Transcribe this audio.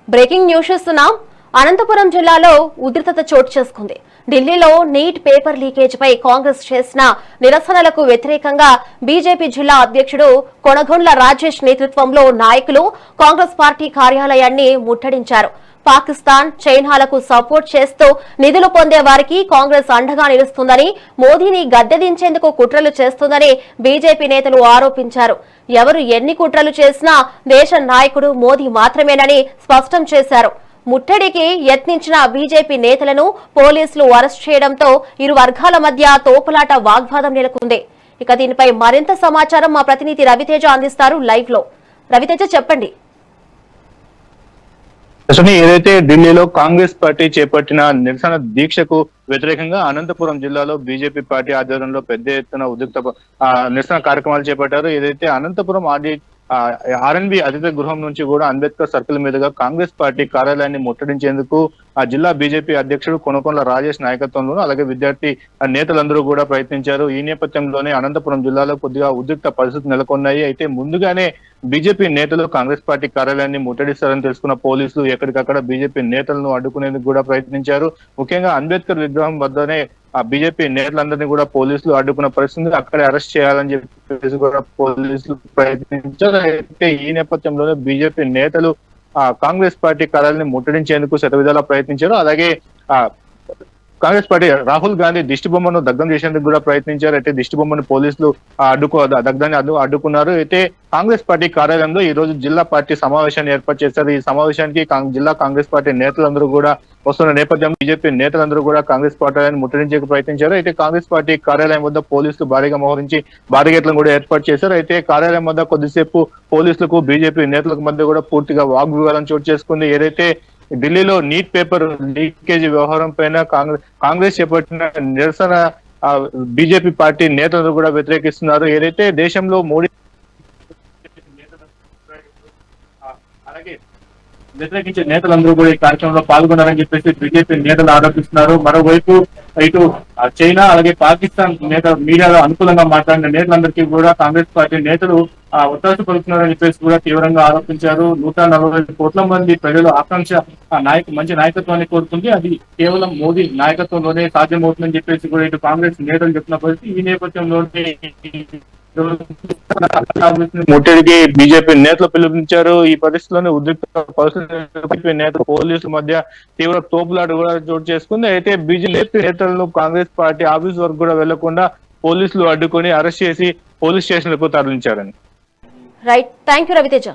Breaking news చూస్తున్నాం. అనంతపురం జిల్లాలో ఉద్రిక్తత చోటు చేసుకుంది. ఢిల్లీలో నీట్ పేపర్ లీకేజ్ పై కాంగ్రెస్ చేసిన నిరసనలకు వ్యతిరేకంగా బీజేపీ జిల్లా అధ్యక్షుడు కొనగొండ్ల రాజేష్ నేతృత్వంలో నాయకులు కాంగ్రెస్ పార్టీ కార్యాలయాన్ని ముట్టడించారు. పాకిస్తాన్, చైనాలకు సపోర్ట్ చేస్తూ నిధులు పొందే వారికి కాంగ్రెస్ అండగా నిలుస్తుందని, మోదీని గద్దెదించేందుకు కుట్రలు చేస్తుందని బీజేపీ నేతలు ఆరోపించారు. ఎవరు ఎన్ని కుట్రలు చేసినా దేశ నాయకుడు మోదీ మాత్రమేనని స్పష్టం చేశారు. ముట్టడికి యత్నించిన బీజేపీ నేతలను పోలీసులు అరెస్ట్ చేయడంతో ఇరు వర్గాల మధ్య తోపులాట వాగ్వాదం నెలకొంది. ఇక దీనిపై మరింత సమాచారం మా ప్రతినిధి రవితేజ అందిస్తారు లైవ్ లో. రవితేజ, చెప్పండి. ఏదైతే ఢిల్లీలో కాంగ్రెస్ పార్టీ చేపట్టిన నిరసన దీక్షకు వ్యతిరేకంగా అనంతపురం జిల్లాలో బీజేపీ పార్టీ ఆధ్వర్యంలో పెద్ద ఎత్తున ఉద్రిక్త నిరసన కార్యక్రమాలు చేపట్టారు. ఏదైతే అనంతపురం ఆర్ఎన్బి అతిథి గృహం నుంచి కూడా అంబేద్కర్ సర్కిల్ మీదుగా కాంగ్రెస్ పార్టీ కార్యాలయాన్ని ముట్టడించేందుకు ఆ జిల్లా బీజేపీ అధ్యక్షుడు కొనకొండ్ల రాజేష్ నాయకత్వంలోనూ అలాగే విద్యార్థి నేతలందరూ కూడా ప్రయత్నించారు. ఈ నేపథ్యంలోనే అనంతపురం జిల్లాలో కొద్దిగా ఉద్రిక్త పరిస్థితులు నెలకొన్నాయి. అయితే ముందుగానే బీజేపీ నేతలు కాంగ్రెస్ పార్టీ కార్యాలయాన్ని ముట్టడిస్తారని తెలుసుకున్న పోలీసులు ఎక్కడికక్కడ బీజేపీ నేతలను అడ్డుకునేందుకు కూడా ప్రయత్నించారు. ముఖ్యంగా అంబేద్కర్ విగ్రహం వద్దనే ఆ బీజేపీ నేతలందరినీ కూడా పోలీసులు అడ్డుకున్న పరిస్థితి, అక్కడే అరెస్ట్ చేయాలని చెప్పేసి కూడా పోలీసులు ప్రయత్నించారు. అయితే ఈ నేపథ్యంలోనే బీజేపీ నేతలు కాంగ్రెస్ పార్టీ కార్యాలయాన్ని ముట్టడించేందుకు శతవిధాలా ప్రయత్నించారు. అలాగే కాంగ్రెస్ పార్టీ రాహుల్ గాంధీ దిష్టి బొమ్మను దగ్ధం చేసేందుకు కూడా ప్రయత్నించారు. అయితే దిష్టి బొమ్మను పోలీసులు దగ్ధాన్ని అడ్డుకున్నారు. అయితే కాంగ్రెస్ పార్టీ కార్యాలయంలో ఈ రోజు జిల్లా పార్టీ సమావేశాన్ని ఏర్పాటు చేశారు. ఈ సమావేశానికి జిల్లా కాంగ్రెస్ పార్టీ నేతలందరూ కూడా వస్తున్న నేపథ్యంలో బీజేపీ నేతలందరూ కూడా కాంగ్రెస్ పార్టీని ముట్టడించేందుకు ప్రయత్నించారు. అయితే కాంగ్రెస్ పార్టీ కార్యాలయం వద్ద పోలీసులు భారీగా మోహరించి బారిగేట్లను కూడా ఏర్పాటు చేశారు. అయితే కార్యాలయం వద్ద కొద్దిసేపు పోలీసులకు బీజేపీ నేతలకు మధ్య కూడా పూర్తిగా వాగ్వివాదం చోటు చేసుకుంది. ఏదైతే ఢిల్లీలో నీట్ పేపర్ లీకేజీ వ్యవహారం పైన కాంగ్రెస్ చేపట్టిన నిరసన బీజేపీ పార్టీ నేతలు కూడా వ్యతిరేకిస్తున్నారు. ఏదైతే దేశంలో మోడీ అలాగే వ్యతిరేకించే నేతలందరూ కూడా ఈ కార్యక్రమంలో పాల్గొన్నారని చెప్పేసి బీజేపీ నేతలు ఆరోపిస్తున్నారు. మరోవైపు ఇటు చైనా అలాగే పాకిస్తాన్ మీడియాలో అనుకూలంగా మాట్లాడిన నేతలందరికీ కూడా కాంగ్రెస్ పార్టీ నేతలు ఒత్తాసు పలుకుతున్నారని చెప్పేసి కూడా తీవ్రంగా ఆరోపించారు. 140 కోట్ల మంది ప్రజలు ఆకాంక్ష మంచి నాయకత్వాన్ని కోరుతుంది, అది కేవలం మోదీ నాయకత్వంలోనే సాధ్యమవుతుందని చెప్పేసి కూడా ఇటు కాంగ్రెస్ నేతలు చెప్తున్న పరిస్థితి. ఈ నేపథ్యంలోనే ముట్టడికి బీజేపీ నేతలు పిలుపునిచ్చారు. ఈ పరిస్థితిలోనే ఉద్రిక్త పరిస్థితి నేతలు పోలీసుల మధ్య తీవ్ర తోపులాట కూడా చోటు చేసుకుంది. అయితే బీజేపీ నేతలను కాంగ్రెస్ పార్టీ ఆఫీస్ వరకు కూడా వెళ్లకుండా పోలీసులు అడ్డుకొని అరెస్ట్ చేసి పోలీస్ స్టేషన్లకు తరలించారని. Right, thank you Raviteja.